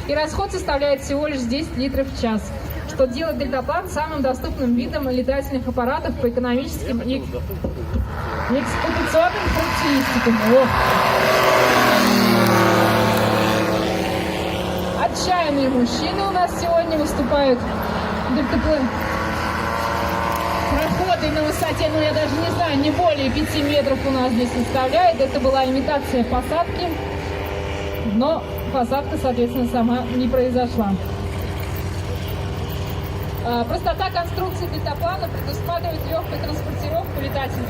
и расход составляет всего лишь 10 литров в час, что делает дельтаплан самым доступным видом летательных аппаратов по экономическим и эксплуатационным характеристикам. Отчаянные мужчины у нас сегодня выступают. Проходы на высоте, я даже не знаю, не более 5 метров у нас здесь составляет. Это была имитация посадки, но посадка, соответственно, сама не произошла. Простота конструкции дельтаплана предусматривает легкую транспортировку летательных